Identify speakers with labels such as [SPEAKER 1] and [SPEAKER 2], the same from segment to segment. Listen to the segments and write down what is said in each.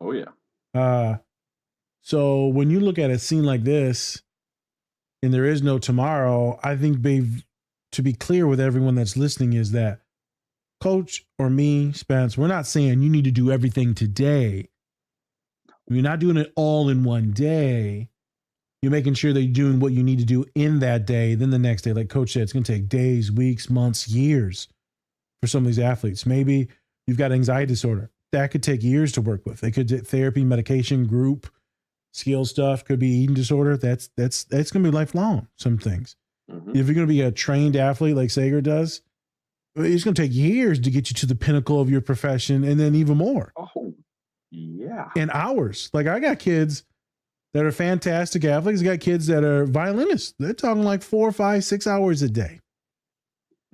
[SPEAKER 1] Oh yeah.
[SPEAKER 2] Uh, so when you look at a scene like this and there is no tomorrow, I think, babe, to be clear with everyone that's listening, is that Coach or me, Spence, we're not saying you need to do everything today. You're not doing it all in one day. You're making sure that you're doing what you need to do in that day. Then the next day, like Coach said, it's going to take days, weeks, months, years for some of these athletes. Maybe you've got anxiety disorder. That could take years to work with. They could do therapy, medication, group, skill stuff. Could be eating disorder. That's going to be lifelong. Some things.
[SPEAKER 1] Mm-hmm.
[SPEAKER 2] If you're going to be a trained athlete like Sagar does, it's going to take years to get you to the pinnacle of your profession, and then even more.
[SPEAKER 1] Oh, yeah.
[SPEAKER 2] And hours. Like I got kids that are fantastic athletes. I got kids that are violinists. They're talking like 4, 5, 6 hours a day.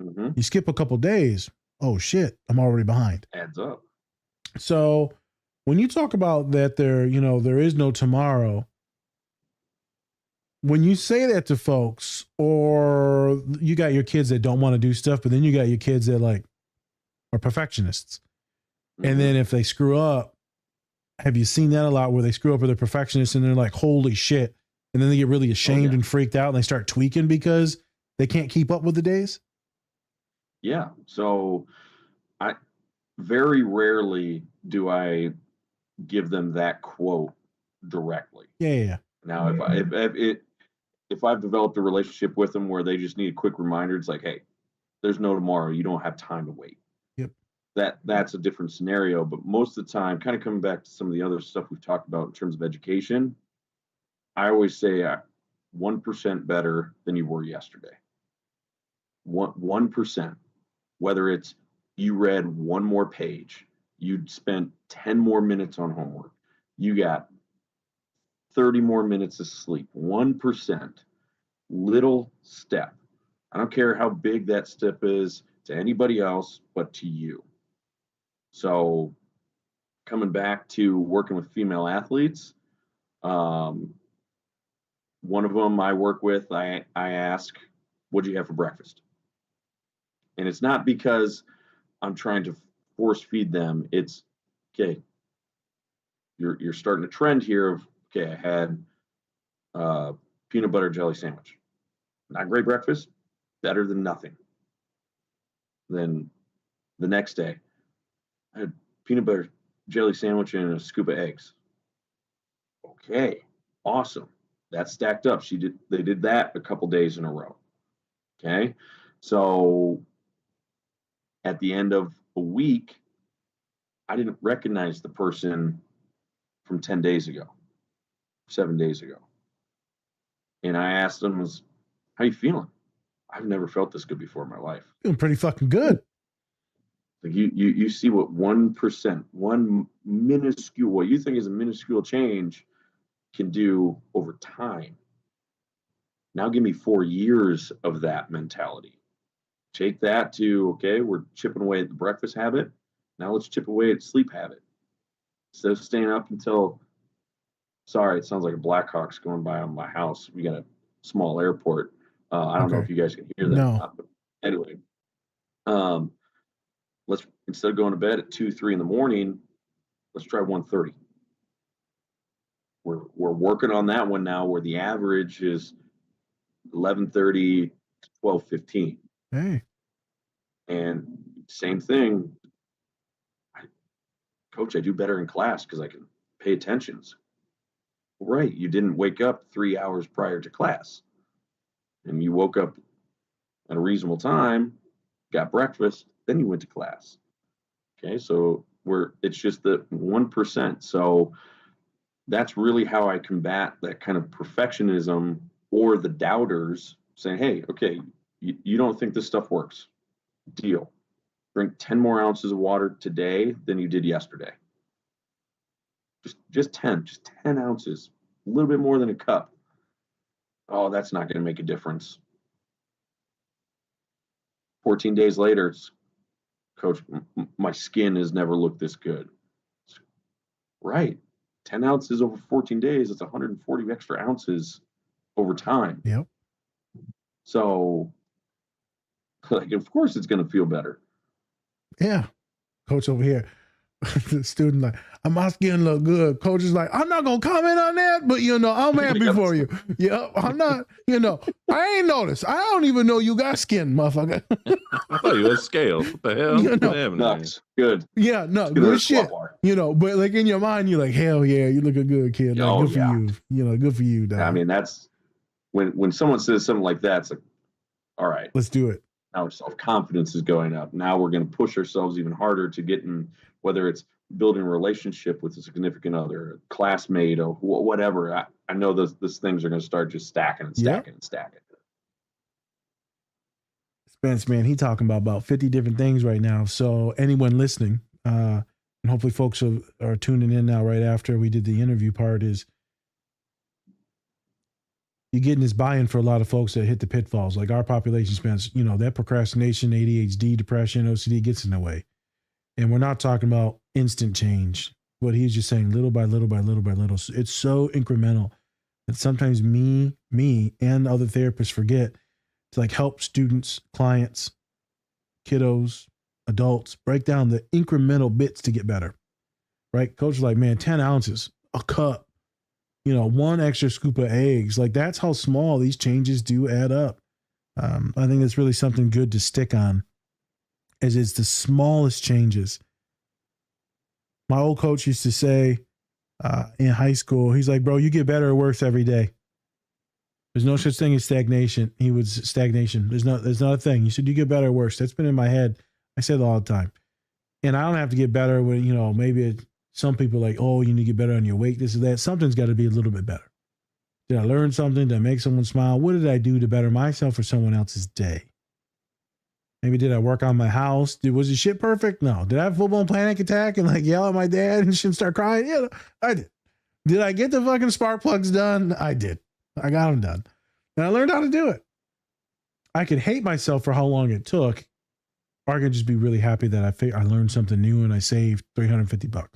[SPEAKER 1] Mm-hmm.
[SPEAKER 2] You skip a couple days. Oh shit, I'm already behind.
[SPEAKER 1] Adds up.
[SPEAKER 2] So when you talk about that, there is no tomorrow. When you say that to folks, or you got your kids that don't want to do stuff, but then you got your kids that like are perfectionists. Mm-hmm. And then if they screw up, have you seen that a lot where they screw up with a perfectionist and they're like, holy shit. And then they get really ashamed and freaked out and they start tweaking because they can't keep up with the days?
[SPEAKER 1] Yeah. So I very rarely do I give them that quote directly.
[SPEAKER 2] Yeah.
[SPEAKER 1] Now, if I've developed a relationship with them where they just need a quick reminder, it's like, hey, there's no tomorrow. You don't have time to wait.
[SPEAKER 2] Yep.
[SPEAKER 1] That's a different scenario. But most of the time, kind of coming back to some of the other stuff we've talked about in terms of education, I always say 1% better than you were yesterday. 1%. Whether it's you read one more page, you spent 10 more minutes on homework, you got 30 more minutes of sleep, 1%, little step. I don't care how big that step is to anybody else, but to you. So coming back to working with female athletes, one of them I work with, I ask, what'd you have for breakfast? And it's not because I'm trying to force feed them. It's, okay, you're starting a trend here of, okay, I had peanut butter jelly sandwich. Not great breakfast, better than nothing. Then the next day, I had peanut butter jelly sandwich and a scoop of eggs. Okay, awesome. That stacked up. They did that a couple days in a row. Okay, so at the end of a week, I didn't recognize the person from 10 days ago, 7 days ago. And I asked them, how you feeling? I've never felt this good before in my life.
[SPEAKER 2] Feeling pretty fucking good.
[SPEAKER 1] Like you see what 1%, one minuscule, what you think is a minuscule change can do over time. Now give me 4 years of that mentality. Take that to, okay, we're chipping away at the breakfast habit. Now let's chip away at sleep habit. Instead of staying up until, sorry, it sounds like a Blackhawks going by on my house. We got a small airport. I don't know if you guys can hear that.
[SPEAKER 2] No.
[SPEAKER 1] But anyway, let's, instead of going to bed at 2, 3 in the morning, let's try 1:30. We're working on that one now, where the average is 11:30 to 12:15.
[SPEAKER 2] Hey.
[SPEAKER 1] And same thing, Coach, I do better in class because I can pay attention. Right, you didn't wake up 3 hours prior to class, and you woke up at a reasonable time, got breakfast, then you went to class. Okay, so it's just the 1%. So that's really how I combat that kind of perfectionism or the doubters saying, hey, okay, you don't think this stuff works. Deal. Drink 10 more ounces of water today than you did yesterday. Just 10 ounces, a little bit more than a cup. Oh, that's not going to make a difference. 14 days later, it's, Coach, my skin has never looked this good. Right. 10 ounces over 14 days, it's 140 extra ounces over time.
[SPEAKER 2] Yep.
[SPEAKER 1] So, like, of course it's going to feel better.
[SPEAKER 2] Yeah. Coach over here. the student like, my skin look good. Coach is like, I'm not gonna comment on that, but I'm happy for you. Yeah, I'm not. I ain't noticed. I don't even know you got skin, motherfucker.
[SPEAKER 3] I thought you had scales. What the hell?
[SPEAKER 1] Nuts. Good.
[SPEAKER 2] Yeah, no, good shit. But like in your mind, you're like, hell yeah, you look a good kid. Like, good for you. Good for you, dog.
[SPEAKER 1] I mean, that's when someone says something like that, it's like, all right,
[SPEAKER 2] let's do it.
[SPEAKER 1] Now our self-confidence is going up. Now we're going to push ourselves even harder to get in, whether it's building a relationship with a significant other, a classmate, or whatever. I know those things are going to start just stacking and stacking and stacking.
[SPEAKER 2] Spence, man, he talking about 50 different things right now. So anyone listening, and hopefully folks are tuning in now right after we did the interview part, is you're getting this buy-in for a lot of folks that hit the pitfalls. Like our population spends, that procrastination, ADHD, depression, OCD gets in the way. And we're not talking about instant change. What he's just saying, little by little by little by little. It's so incremental that sometimes me and other therapists forget to like help students, clients, kiddos, adults break down the incremental bits to get better. Right? Coach is like, man, 10 ounces, a cup, one extra scoop of eggs. Like that's how small these changes do add up. I think that's really something good to stick on, as it's the smallest changes. My old coach used to say in high school, he's like, bro, you get better or worse every day. There's no such thing as stagnation. Stagnation. There's not a thing. He said, you get better or worse. That's been in my head. I said it all the time. And I don't have to get better when, maybe some people are like, oh, you need to get better on your weight, this or that. Something's got to be a little bit better. Did I learn something? Did I make someone smile? What did I do to better myself or someone else's day? Maybe did I work on my house? Was the shit perfect? No. Did I have full-blown panic attack and like yell at my dad and shit start crying? Yeah, I did. Did I get the fucking spark plugs done? I did. I got them done. And I learned how to do it. I could hate myself for how long it took, or I could just be really happy that I learned something new and I saved $350.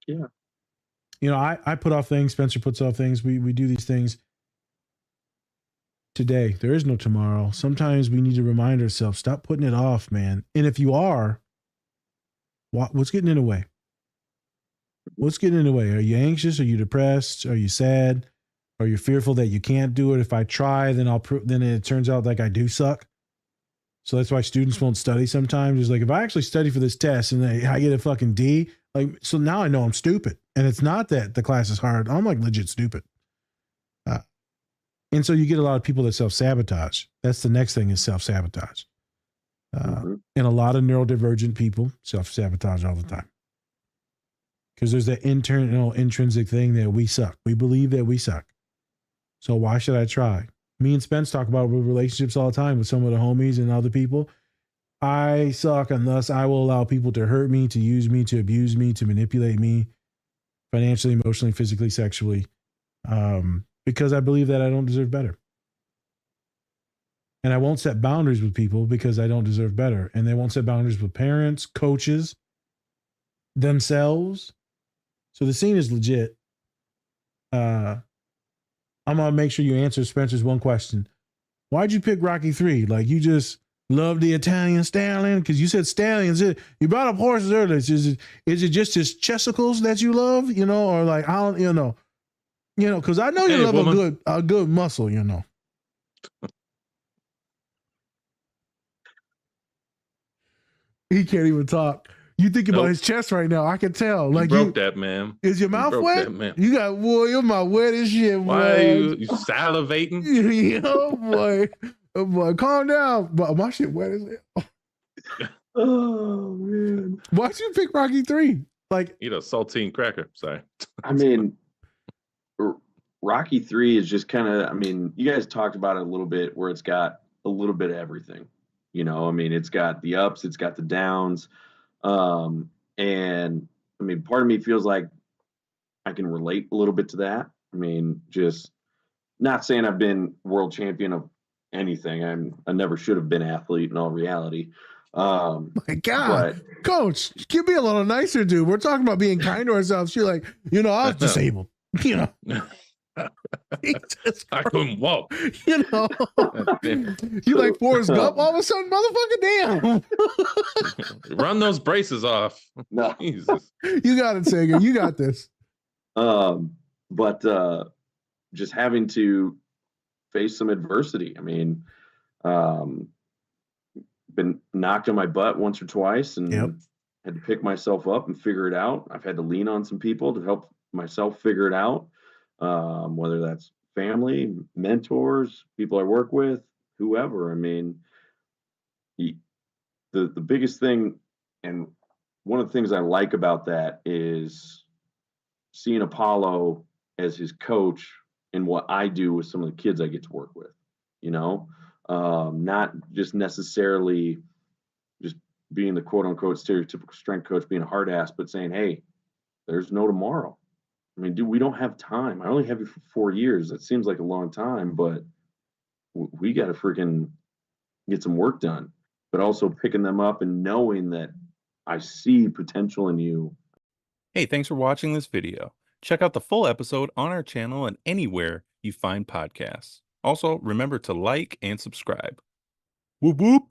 [SPEAKER 1] Yeah.
[SPEAKER 2] I put off things. Spencer puts off things. We do these things. Today, there is no tomorrow. Sometimes we need to remind ourselves, stop putting it off, man. And if you are, what's getting in the way? What's getting in the way? Are you anxious? Are you depressed? Are you sad? Are you fearful that you can't do it? If I try, then then it turns out like I do suck. So that's why students won't study sometimes. It's like, if I actually study for this test and I get a fucking D, like, so now I know I'm stupid. And it's not that the class is hard. I'm like legit stupid. And so you get a lot of people that self-sabotage. That's the next thing, is self-sabotage. And a lot of neurodivergent people self-sabotage all the time. Because there's that internal intrinsic thing that we suck. We believe that we suck. So why should I try? Me and Spence talk about relationships all the time with some of the homies and other people. I suck, and thus I will allow people to hurt me, to use me, to abuse me, to manipulate me financially, emotionally, physically, sexually. Because I believe that I don't deserve better. And I won't set boundaries with people because I don't deserve better. And they won't set boundaries with parents, coaches, themselves. So the scene is legit. I'm going to make sure you answer Spencer's one question. Why'd you pick Rocky 3? Like, you just love the Italian stallion? Because you said stallions. You brought up horses earlier. Is it just his chesticles that you love? Or like, I don't, because I know you love a good muscle, He can't even talk. You think about his chest right now. I can tell. Like,
[SPEAKER 3] you broke that, man.
[SPEAKER 2] Is your mouth wet? You got, boy, your mouth wet as shit, boy.
[SPEAKER 3] Why are you salivating?
[SPEAKER 2] Boy. Oh, boy, calm down. But my shit wet as hell.
[SPEAKER 1] Oh, man.
[SPEAKER 2] Why'd you pick Rocky 3? Like,
[SPEAKER 3] eat a saltine cracker. Sorry.
[SPEAKER 1] I mean, Rocky 3 is just kind of, you guys talked about it a little bit, where it's got a little bit of everything. It's got the ups, it's got the downs. And part of me feels like I can relate a little bit to that. Just not saying I've been world champion of anything. I never should have been athlete in all reality.
[SPEAKER 2] My God, Coach, give me a little nicer, dude. We're talking about being kind to ourselves. You're like, I was disabled, Jesus
[SPEAKER 3] I
[SPEAKER 2] Christ.
[SPEAKER 3] couldn't walk.
[SPEAKER 2] You know, you like Forrest Gump all of a sudden, motherfucker. Damn.
[SPEAKER 3] Run those braces off.
[SPEAKER 1] No.
[SPEAKER 3] Jesus.
[SPEAKER 2] You got it, Sagan. You got this.
[SPEAKER 1] But just having to face some adversity. I mean, been knocked on my butt once or twice and had to pick myself up and figure it out. I've had to lean on some people to help myself figure it out, whether that's family, mentors, people I work with, whoever. I mean, the biggest thing, and one of the things I like about that is seeing Apollo as his coach and what I do with some of the kids I get to work with, you know, not just necessarily just being the quote unquote stereotypical strength coach, being a hard ass, but saying, hey, there's no tomorrow. I mean, dude, we don't have time. I only have you for 4 years. That seems like a long time, but we got to freaking get some work done. But also picking them up and knowing that I see potential in you.
[SPEAKER 4] Hey, thanks for watching this video. Check out the full episode on our channel and anywhere you find podcasts. Also, remember to like and subscribe. Whoop whoop.